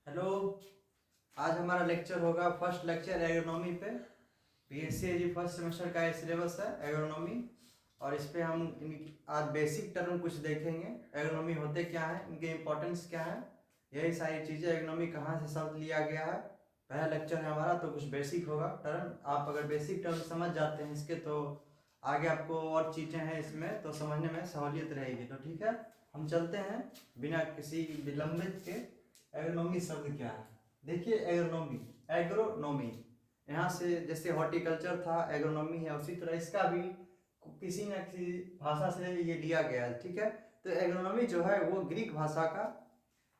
Hello. आज हमारा lecture होगा फर्स्ट लेक्चर एग्रोनॉमी पे। बीएससी फर्स्ट सेमेस्टर का सिलेबस है एग्रोनॉमी, और इस पे हम आज बेसिक टर्म कुछ देखेंगे। एग्रोनॉमी होते क्या है, इनके इम्पोर्टेंस क्या है, यही सारी चीज़ें। एग्रोनॉमी कहाँ से शब्द लिया गया है, पहला लेक्चर है हमारा, तो कुछ बेसिक होगा टर्म। आप अगर बेसिक टर्म समझ जाते हैं इसके, तो आगे आपको और चीज़ें हैं इसमें तो समझने में सहूलियत रहेगी। तो ठीक है, हम चलते हैं बिना किसी विलंबित के। एग्रोनॉमी शब्द क्या है, देखिए। एग्रोनॉमी, एग्रोनॉमी यहाँ से जैसे हॉर्टिकल्चर था, एग्रोनॉमी है, उसी तरह इसका भी किसी न किसी भाषा से ये लिया गया है। ठीक है, तो एग्रोनॉमी जो है वो ग्रीक भाषा का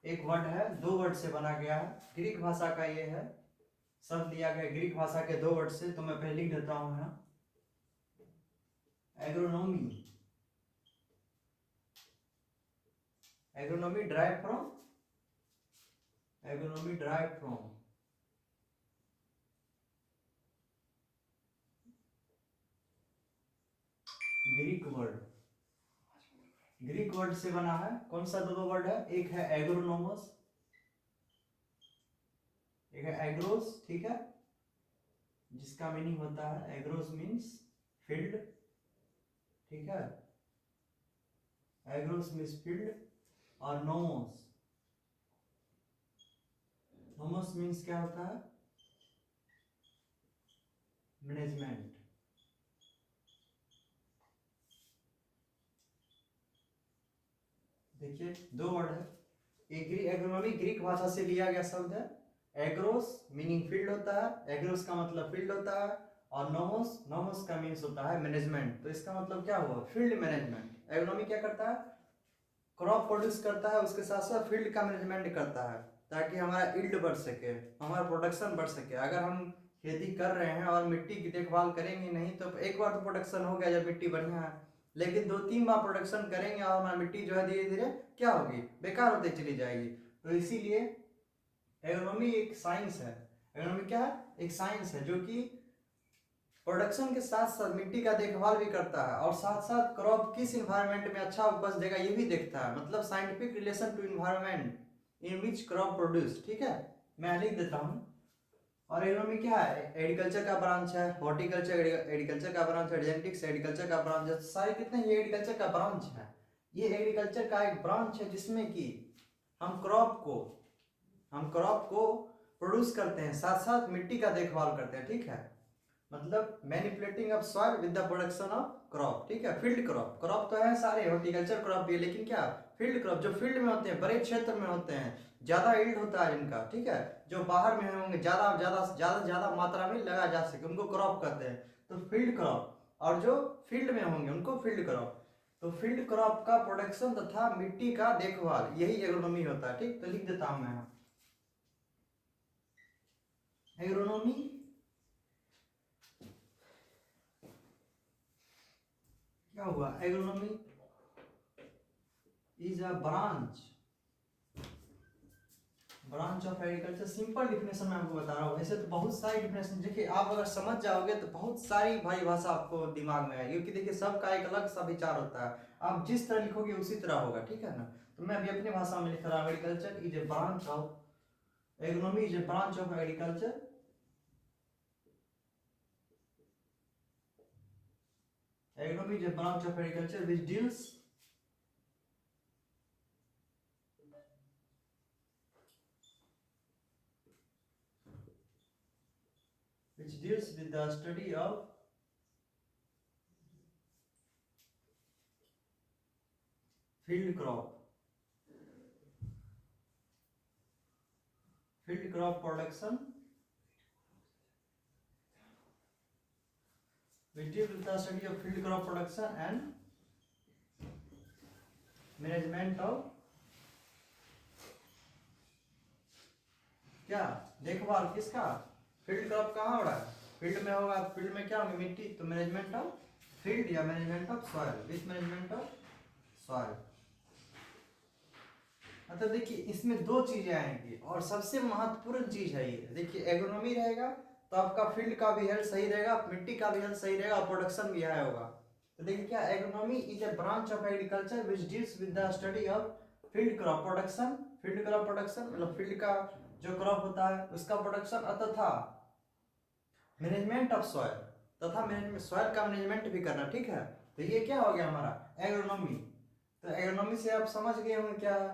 एक वर्ड है, दो वर्ड से बना गया है। ग्रीक भाषा का ये है, शब्द लिया गया ग्रीक भाषा के दो वर्ड से। तो मैं पहले लिख देता हूँ यहाँ, agronomy. Agronomy drive from, agronomy drive from Greek word, Greek word से बना है। कौन सा दो वर्ड है, एक है एग्रोनोमस, एक है एग्रोस। ठीक है, जिसका मीनिंग होता है एग्रोस मीन्स फील्ड। ठीक है, एग्रोस मीन्स फील्ड। और नोमोस, नोमोस मीन्स क्या होता है, मैनेजमेंट। देखिए दो वर्ड है, एग्रोनॉमी ग्रीक भाषा से लिया गया शब्द है। एग्रोस मीनिंग फील्ड होता है, एग्रोस का मतलब फील्ड होता है। और नोमोस, नोमोस का मीन्स होता है मैनेजमेंट। तो इसका मतलब क्या हुआ, फील्ड मैनेजमेंट। एग्रोनॉमी क्या करता है, क्रॉप प्रोड्यूस करता है, उसके साथ साथ फील्ड का मैनेजमेंट करता है, ताकि हमारा ईल्ड बढ़ सके, हमारा प्रोडक्शन बढ़ सके। अगर हम खेती कर रहे हैं और मिट्टी की देखभाल करेंगे नहीं, तो एक बार तो प्रोडक्शन हो गया जब मिट्टी बढ़िया है, लेकिन दो तीन बार प्रोडक्शन करेंगे और हमारी मिट्टी जो है धीरे धीरे क्या होगी, बेकार होती चली जाएगी। तो इसीलिए एग्रोनॉमी एक साइंस है। एग्रोनॉमी क्या है, एक साइंस है जो कि प्रोडक्शन के साथ साथ मिट्टी का देखभाल भी करता है, और साथ साथ क्रॉप किस इन्वायरमेंट में अच्छा उपज देगा ये भी देखता है। मतलब scientific relation to environment in which crop produce. ठीक है, मैं लिख देता हूँ। और एग्रोनॉमी क्या है, एग्रीकल्चर का ब्रांच है, हॉर्टिकल्चर एग्रीकल्चर का ब्रांच है, जेनेटिक्स एग्रीकल्चर का ब्रांच है। सारे कितने ये एग्रीकल्चर का ब्रांच है। ये एग्रीकल्चर का एक ब्रांच है जिसमें कि हम क्रॉप को प्रोड्यूस करते हैं, साथ साथ मिट्टी का देखभाल करते हैं। ठीक है, मतलब manipulating of soil with the production of crop. ठीक है, फील्ड क्रॉप, क्रॉप तो है सारे, हॉर्टिकल्चर क्रॉप भी है, लेकिन क्या फील्ड क्रॉप, जो फील्ड में होते हैं, बड़े क्षेत्र में होते हैं, ज्यादा यील्ड होता है इनका। ठीक है, जो बाहर में होंगे ज्यादा ज्यादा ज्यादा ज्यादा मात्रा में लगा जा सके, उनको क्रॉप कहते हैं। तो फील्ड क्रॉप, और जो फील्ड में होंगे उनको फील्ड क्रॉप। तो फील्ड क्रॉप का प्रोडक्शन तथा मिट्टी का देखभाल, यही एग्रोनॉमी होता है। ठीक, तो लिख देता हूं मैं एग्रोनॉमी क्या हुआ, agronomy is a branch of agriculture. Simple definition मैं आपको बता रहा हूँ, वैसे तो बहुत सारी डिफिनेशन, देखिए आप अगर समझ जाओगे तो बहुत सारी भाई भाषा आपको दिमाग में आएगी, क्योंकि देखिए सबका एक अलग सा विचार होता है। आप जिस तरह लिखोगे उसी तरह होगा। ठीक है ना, तो मैं अभी अपनी भाषा में लिख रहा हूँ, agriculture is a branch of, agronomy is a branch of agriculture, agronomy is a branch of agriculture which deals with the study of field crop, field crop production, which deals with the study of field crop production and management of क्या, देखभाल किसका, field crop कहाँ हो रहा है, field में होगा। Field में क्या होगी, मिट्टी, तो मैनेजमेंट ऑफ फील्ड या management of soil, with management of soil. मतलब देखिए इसमें दो चीजें आएंगी, और सबसे महत्वपूर्ण चीज है ये। देखिए एग्रोनॉमी रहेगा तो आपका फील्ड का भी हेल्थ सही रहेगा, मिट्टी का भी हेल्थ सही रहेगा, और प्रोडक्शन भी हाई होगा। तो देखिए क्या, agronomy is a branch of agriculture which deals with the study of field crop production. Field crop production मतलब फील्ड का जो क्रॉप होता है उसका प्रोडक्शन तथा मैनेजमेंट ऑफ सॉइल, तथा मैनेजमेंट सॉइल का मैनेजमेंट भी करना, ठीक है। तो ये क्या हो गया हमारा एग्रोनॉमी। तो एग्रोनॉमी से आप समझ गए होंगे क्या है,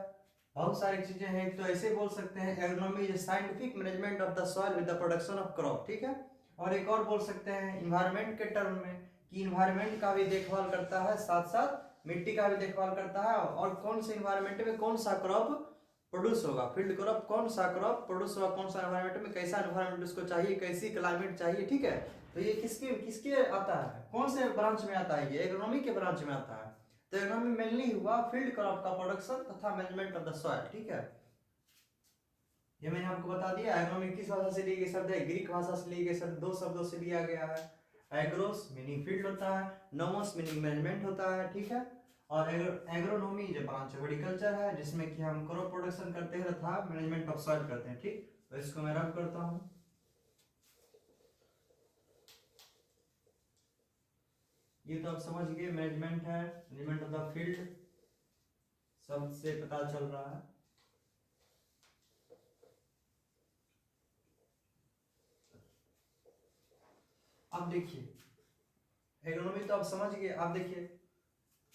बहुत सारी चीजें हैं। तो ऐसे बोल सकते हैं agronomy is scientific management of the soil with the production of crop, ठीक है। और एक और बोल सकते हैं इन्वायरमेंट के टर्म में कि इन्वायरमेंट का भी देखभाल करता है, साथ साथ मिट्टी का भी देखभाल करता है, और कौन से इन्वायरमेंट में कौन सा क्रॉप प्रोड्यूस होगा, फील्ड क्रॉप कौन सा क्रॉप प्रोड्यूस होगा, कौन सा एनवायरमेंट में, कैसा एनवायरमेंट उसको चाहिए, कैसी क्लाइमेट चाहिए, ठीक है। तो ये किसके किसके आता है, कौन से ब्रांच में आता है, ये एग्रोनॉमी के ब्रांच में आता है। तो एग्रोनॉमी मेनली हुआ फील्ड क्रॉप का प्रोडक्शन तथा मैनेजमेंट ऑफ द सॉइल, ठीक है। ये मैंने आपको बता दिया। एग्रोनॉमी किस भाषा से ली गई शब्द है, ग्रीक भाषा से ली गई शब्द, दो शब्दों से लिया गया है। एग्रोस मीनिंग फील्ड होता है, नोमोस मीनिंग मैनेजमेंट होता है, ठीक है। और एग्रोनॉमी जो ब्रांच ऑफ एग्रीकल्चर है जिसमें कि हम क्रॉप प्रोडक्शन करते हैं तथा मैनेजमेंट ऑफ सॉइल करते हैं, ठीक। तो इसको मैं रब करता हूँ। ये तो आप समझ गए मैनेजमेंट है, मैनेजमेंट ऑफ द फील्ड शब्द से पता चल रहा है। अब देखिए एग्रोनॉमी तो आप समझ गए। आप देखिए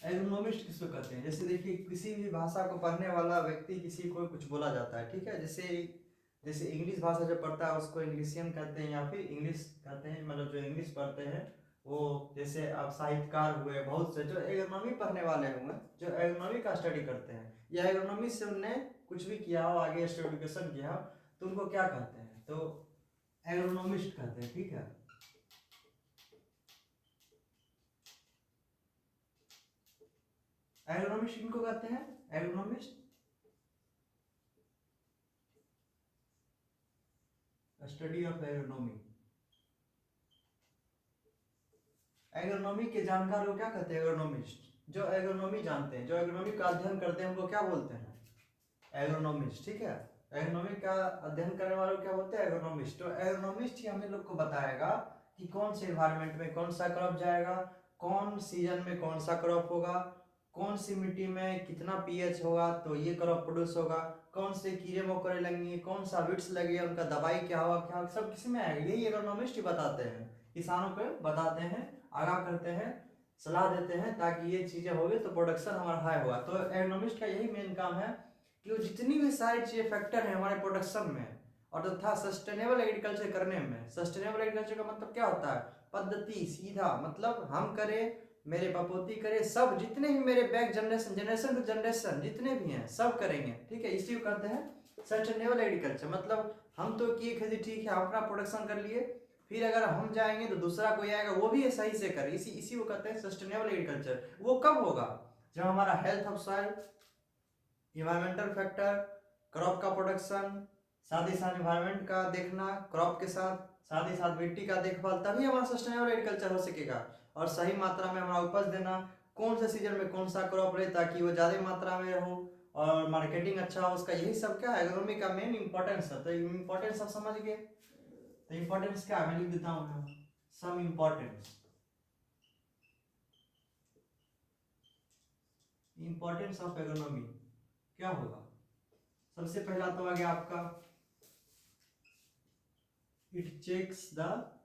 एग्रोनॉमिस्ट किसको कहते हैं, जैसे देखिए किसी भी भाषा को पढ़ने वाला व्यक्ति किसी को कुछ बोला जाता है, ठीक है। जैसे जैसे इंग्लिश भाषा जो पढ़ता है उसको इंग्लिशियन कहते हैं, या फिर इंग्लिश कहते हैं, मतलब जो इंग्लिश पढ़ते हैं वो, जैसे आप साहित्यकार हुए, बहुत से जो एग्रोनॉमी पढ़ने वाले हुए, जो एग्रोनॉमी का स्टडी करते हैं, या एग्रोनॉमी से उनने कुछ भी किया हो, आगे एजुकेशन किया हो, तो उनको क्या कहते हैं, तो एग्रोनॉमिस्ट कहते हैं, ठीक है। एग्रोनॉमिस्ट किनको कहते हैं, agronomist study of agronomy. Agronomy के जानकार को क्या कहते हैं, एग्रोनॉमिस्ट। जो एग्रोनॉमी जानते हैं, जो एग्रोनॉमी का अध्ययन करते हैं, उनको क्या बोलते हैं, एग्रोनॉमिस्ट, ठीक है। एग्रोनॉमी का अध्ययन करने वालों को क्या बोलते हैं, एग्रोनॉमिस्ट। तो एग्रोनॉमिस्ट ही हमें लोग को बताएगा कि कौन से इन्वायरमेंट में कौन सा क्रॉप जाएगा, कौन सीजन में कौन सा क्रॉप होगा, कौन सी मिट्टी में कितना पीएच होगा तो ये क्रॉप प्रोड्यूस होगा, कौन से कीड़े मकोड़े लगेंगे, कौन सा विट्स लगेगा, उनका दवाई क्या होगा, क्या सब किसी में आएगा, यही एग्रोनॉमिस्ट ही बताते हैं, किसानों को बताते हैं, आगाह करते हैं, सलाह देते हैं, ताकि ये चीजें होगी तो प्रोडक्शन हमारा हाई होगा। तो एग्रोनॉमिस्ट का यही मेन काम है कि वो जितनी भी सारी चीजें फैक्टर है हमारे प्रोडक्शन में और तथा सस्टेनेबल एग्रीकल्चर करने में। सस्टेनेबल एग्रीकल्चर का मतलब क्या होता है, पद्धति सीधा, मतलब हम करें, मेरे पपोती करे, सब जितने भी मेरे back generation generation to generation जितने भी हैं सब करेंगे, ठीक है। इसी को कहते हैं सस्टेनेबल एग्रीकल्चर। मतलब हम तो किए खेती ठीक है, हम अपना प्रोडक्शन कर लिए, फिर अगर हम जाएंगे तो दूसरा कोई आएगा वो भी सही से करे, इसी इसी को कहते हैं सस्टेनेबल एग्रीकल्चर। वो कब होगा, जब हमारा health of soil, environmental factor, crop का प्रोडक्शन, साथ ही साथ इन्वायरमेंट का देखना, क्रॉप के साथ ही साथ मिट्टी का देखभाल, तभी हमारा सस्टेनेबल एग्रीकल्चर हो सकेगा। और सही मात्रा में हमारा उपज देना, कौन से सीजन में कौन सा क्रॉप रहे ताकि वो ज्यादा मात्रा में हो और मार्केटिंग अच्छा हो उसका, यही सब क्या है एग्रोनॉमी का मेन इंपॉर्टेंस है। तो इंपॉर्टेंस आप समझ गए। तो इंपॉर्टेंस क्या है मैं लिख देता हूँ, some importance, importance of agronomy क्या होगा। सबसे पहला तो आ गया आपका, it checks the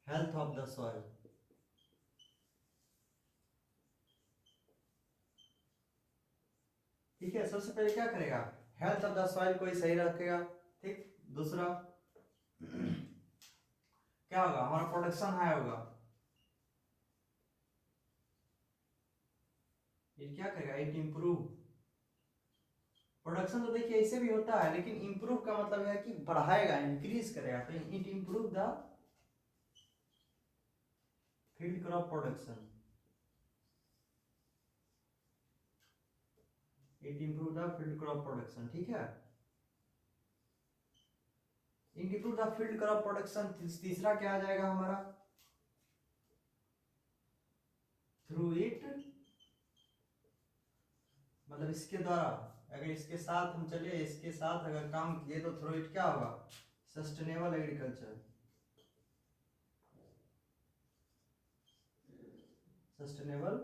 health of the soil. ठीक है, सबसे पहले क्या करेगा, हेल्थ ऑफ द सॉइल को ही सही रखेगा, ठीक। दूसरा क्या होगा, हमारा प्रोडक्शन हाई होगा। ये क्या करेगा, इट इंप्रूव प्रोडक्शन। तो देखिए ऐसे भी होता है, लेकिन इंप्रूव का मतलब है कि बढ़ाएगा, इंक्रीज करेगा। तो it improve the field crop production, it improve the field crop production, ठीक है। It improve the field crop production. तीसरा क्या आ जाएगा हमारा, थ्रू इट, मतलब इसके द्वारा, अगर इसके साथ हम चले, इसके साथ अगर काम किए तो थ्रू इट क्या होगा, sustainable agriculture, sustainable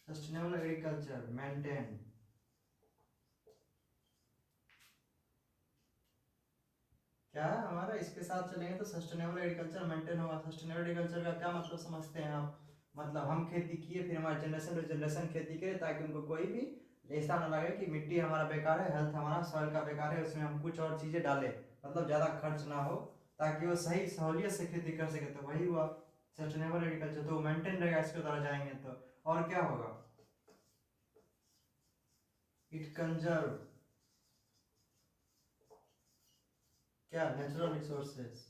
sustainable agriculture maintain, क्या है हमारा, इसके साथ चलेंगे तो सस्टेनेबल एग्रीकल्चर मेंटेन होगा। सस्टेनेबल एग्रीकल्चर का क्या मतलब समझते हैं आप? मतलब हम खेती किए, फिर हमारे जनरेशन टू जनरेशन खेती करे, ताकि उनको कोई भी ऐसा ना लगे कि मिट्टी हमारा बेकार है, हेल्थ हमारा सॉइल का बेकार है, उसमें हम कुछ और चीज़ें डालें, मतलब ज़्यादा खर्च ना हो, ताकि वो सही सहूलियत से खेती कर सके। तो वही हुआ सस्टेनेबल एग्रीकल्चर, तो मेंटेन रहेगा इसके द्वारा जाएंगे तो। और क्या होगा? इट कंजर्व क्या? Natural resources.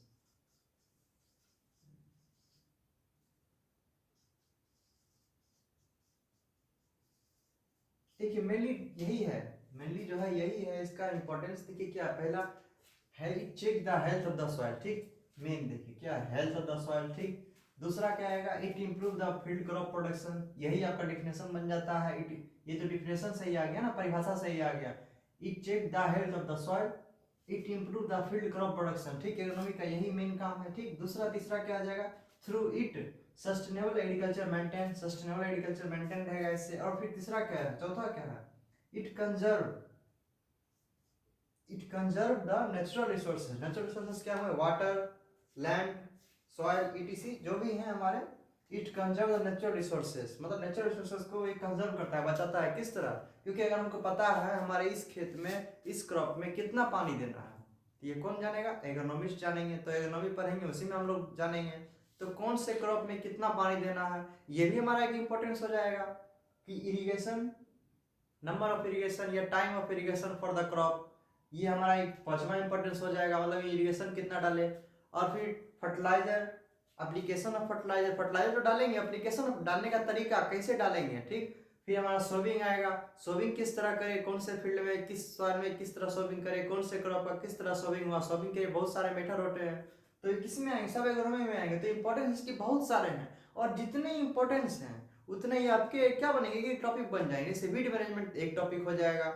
देखिए मेनली यही है, मेनली जो है यही है, इसका इंपॉर्टेंस देखिए क्या पहला है, check the health of the soil, ठीक। मेन देखिए क्या है, हेल्थ ऑफ द सॉइल, ठीक। दूसरा क्या आएगा? It improve the field crop production, यही आपका डिफिनेशन बन जाता है। इट, ये तो डिफिनेशन सही आ गया ना, परिभाषा सही आ गया। It check the health of the soil, it improve the field crop production, ठीक। एग्रोनॉमी का यही मेन काम है, ठीक। दूसरा तीसरा क्या आ जाएगा? Through it sustainable agriculture maintain, sustainable agriculture maintain रहेगा इससे। और फिर तीसरा क्या है, चौथा क्या है? It conserve, it conserve the natural resources. Natural resources क्या है? वाटर, लैंड, सॉइल, ईटीसी जो भी है हमारे। It conserve the natural resources, मतलब नेचुरल रिसोर्सेज को ये कंजर्व करता है, बचाता है। किस तरह? क्योंकि अगर हमको पता है हमारे इस खेत में, इस क्रॉप में कितना पानी देना है, तो ये कौन जानेगा? एग्रोनॉमिस्ट जानेंगे। तो एग्रोनॉमी पढ़ेंगे, उसी में हम लोग जानेंगे तो कौन से क्रॉप में कितना पानी देना है। ये भी हमारा एक इंपॉर्टेंस हो जाएगा कि इरिगेशन, नंबर ऑफ इरिगेशन या time of irrigation for the crop, ये हमारा एक पांचवा इंपॉर्टेंस हो जाएगा, मतलब इरिगेशन कितना डाले। और फिर fertiliser, application of fertiliser, fertiliser तो डालेंगे, एप्लीकेशन ऑफ डालने का तरीका कैसे डालेंगे, ठीक। फिर हमारा सोविंग आएगा, सोविंग किस तरह करे, कौन से फील्ड में, किस सॉइल में किस तरह सोविंग करे, कौन से क्रॉप का किस तरह सोविंग हुआ। सोविंग के बहुत सारे मेथड होते हैं, तो ये किस में आएंगे? सब एग्रोनॉमी में आएंगे। तो इंपॉर्टेंस इसके बहुत सारे हैं, और जितने इंपॉर्टेंस हैं उतने ही आपके क्या बनेंगे कि टॉपिक बन जाएंगे। जैसे वीड मैनेजमेंट एक टॉपिक हो जाएगा,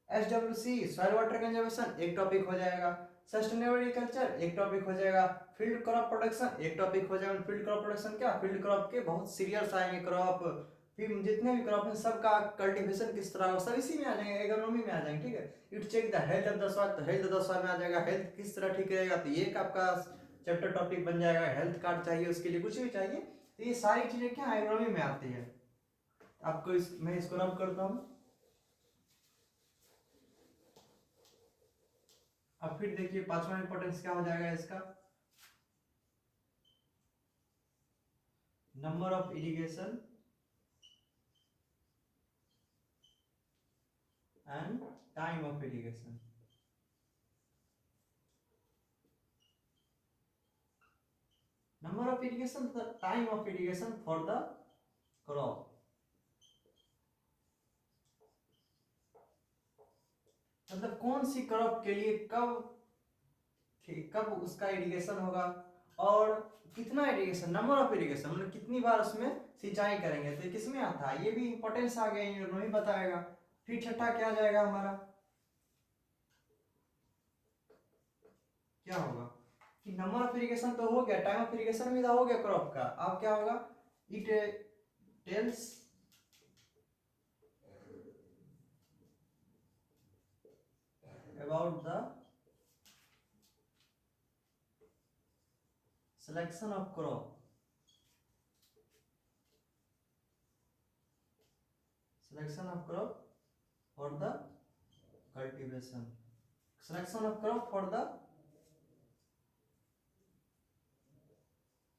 SWC सॉइल वाटर कंजर्वेशन एक टॉपिक हो जाएगा, सस्टेनेबल एग्रीकल्चर एक टॉपिक हो जाएगा, फील्ड क्रॉप प्रोडक्शन एक टॉपिक हो जाएगा। फील्ड क्रॉप प्रोडक्शन क्या? फील्ड क्रॉप के बहुत सीरियल्स आएंगे क्रॉप, फिर जितने भी क्रॉप हैं सबका कल्टीवेशन किस तरह हो, सब इसी में आ जाएंगे, एग्रोनॉमी में आ जाएंगे, ठीक है। It check the health of the soil, तो हेल्थ ऑफ द सॉइल में आ जाएगा, हेल्थ किस तरह ठीक रहेगा, तो ये एक आपका चैप्टर टॉपिक बन जाएगा। हेल्थ कार्ड चाहिए उसके लिए, कुछ भी चाहिए, तो ये सारी चीजें क्या एग्रोनॉमी में आती है। आपको मैं इसको रब करता हूँ। अब फिर देखिए पांचवा इंपॉर्टेंस क्या हो जाएगा इसका? Number of irrigation and time of irrigation. Number of irrigation, time of irrigation for the crop, मतलब कौन सी क्रॉप के लिए कब कब उसका इरिगेशन होगा, और कितना इरिगेशन, नंबर ऑफ इरिगेशन मतलब कितनी बार उसमें सिंचाई करेंगे, तो किस में आता है? ये भी इंपॉर्टेंस आ गया, ये नहीं बताएगा। फिर छठा क्या जाएगा हमारा? क्या होगा कि नंबर ऑफ इरिगेशन तो हो गया, टाइम ऑफ इरिगेशन भी तो हो गया क्रॉप का। अब क्या होगा? It tells about the selection of crop, selection of crop for the cultivation, selection of crop for the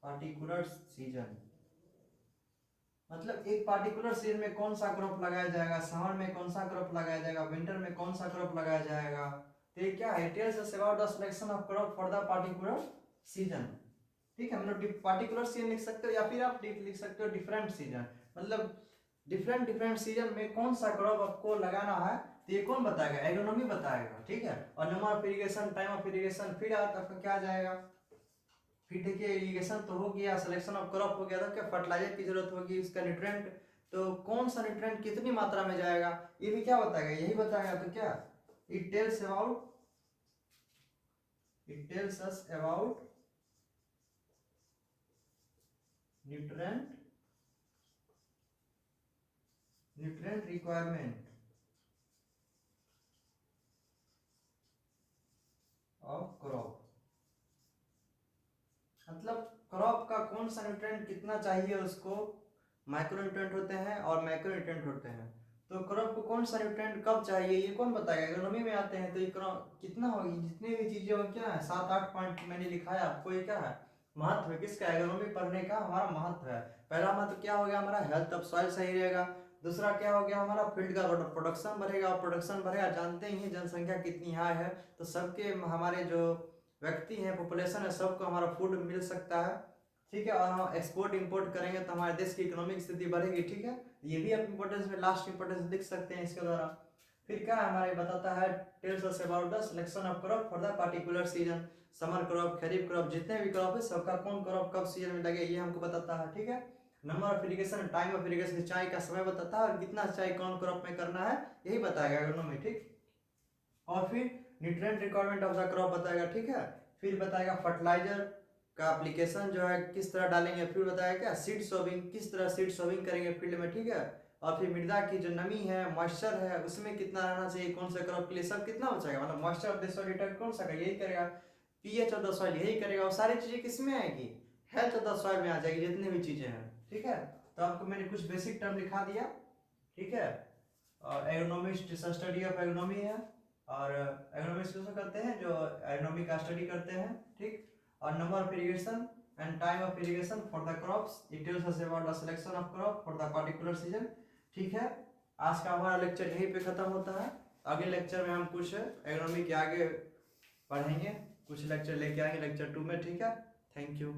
particular season, मतलब एक पार्टिकुलर सीजन में कौन सा क्रॉप लगाया जाएगा, समर में कौन सा क्रॉप लगाया जाएगा, विंटर में कौन सा क्रॉप लगाया जाएगा। तो ये क्या है? Tells us about the selection of crop for the particular season, ठीक है। मतलब पार्टिकुलर सीजन लिख सकते हो, या फिर आप लिख सकते हो डिफरेंट सीजन, मतलब डिफरेंट डिफरेंट सीजन में कौन सा क्रॉप आपको लगाना है, तो ये कौन बताएगा? एग्रोनॉमी बताएगा, ठीक है। और number of irrigation, time of irrigation, फिर आपका क्या जाएगा? फिर देखिए इरिगेशन तो हो गया, सिलेक्शन ऑफ क्रॉप हो गया, तो क्या फर्टिलाइजर की जरूरत होगी, इसका न्यूट्रिएंट, तो कौन सा न्यूट्रिएंट कितनी मात्रा में जाएगा, ये भी क्या बताएगा? यही बताएगा। तो क्या? It tells about, it tells us about nutrient nutrient requirement of crop, मतलब क्रॉप का कौन सा न्यूट्रिएंट कितना चाहिए उसको, माइक्रो न्यूट्रिएंट होते हैं और मैक्रो न्यूट्रिएंट होते हैं। तो क्रॉप को कौन सा न्यूट्रिएंट कब चाहिए ये कौन बताएगा, एग्रोनॉमी में आते हैं। तो ये क्रॉप कितना होगी, जितनी भी चीजें हो क्या है, 7-8 पॉइंट मैंने लिखा है आपको, ये क्या है महत्व है किसका, एग्रोनॉमी पढ़ने का हमारा महत्व है। पहला महत्व क्या हो गया हमारा, हेल्थ ऑफ सॉइल सही रहेगा। दूसरा क्या हो गया हमारा, फील्ड का प्रोडक्शन बढ़ेगा, और प्रोडक्शन बढ़ेगा जानते ही हैं जनसंख्या कितनी हाई है, तो सबके हमारे जो व्यक्ति हैं पॉपुलेशन है सबको हमारा फूड मिल सकता है, ठीक है। और हम एक्सपोर्ट इंपोर्ट करेंगे तो हमारे देश की इकोनॉमिक स्थिति बढ़ेगी, ठीक है। ये भी आप इंपोर्टेंस में लास्ट इंपोर्टेंस लिख सकते हैं इसके द्वारा। फिर क्या हमारे बताता है, tells us about the selection of crop for the particular season, summer crop, kharif crop, जितने भी क्रॉप है सबका कौन क्रॉप कब सीजन में लगे ये हमको बताता है, ठीक है। Number of irrigation, time of irrigation, सिंचाई का समय बताता है, और कितना सिंचाई कौन क्रॉप में करना है यही बताएगा एग्रोनॉमी, ठीक। और फिर nutrient requirement of the crop बताएगा, ठीक है। फिर बताएगा फर्टिलाइजर का एप्लीकेशन जो है किस तरह डालेंगे, फिर बताएगा क्या सीड सोविंग, किस तरह सीड सोविंग करेंगे फील्ड में, ठीक है। और फिर मृदा की जो नमी है, मॉइस्चर है, उसमें कितना रहना चाहिए कौन से क्रॉप के लिए, सब कितना बचाएगा, मतलब moisture of the soil detect कौन सा करेगा, यही करेगा। पीएच ऑफ द सॉइल यही करेगा, और सारी चीजें किसमें आएगी, हेल्थ ऑफ द सॉइल में आ जाएगी, जितनी भी चीजें हैं, ठीक है। तो आपको मैंने कुछ बेसिक टर्म लिखा दिया, ठीक है। और एग्रोनॉमिस्ट स्टडी ऑफ एग्रोनॉमी है, और एग्रोनॉमिस्ट किसको करते हैं, जो एग्रोनॉमी का स्टडी करते हैं, ठीक। और number of irrigation and time of irrigation for the crops, it tells us about the selection of crop for the particular season, ठीक है। आज का हमारा लेक्चर यहीं पे खत्म होता है। अगले लेक्चर में हम कुछ एग्रोनॉमी के आगे पढ़ेंगे, कुछ लेक्चर लेके आएंगे लेक्चर 2 में, ठीक है। Thank you.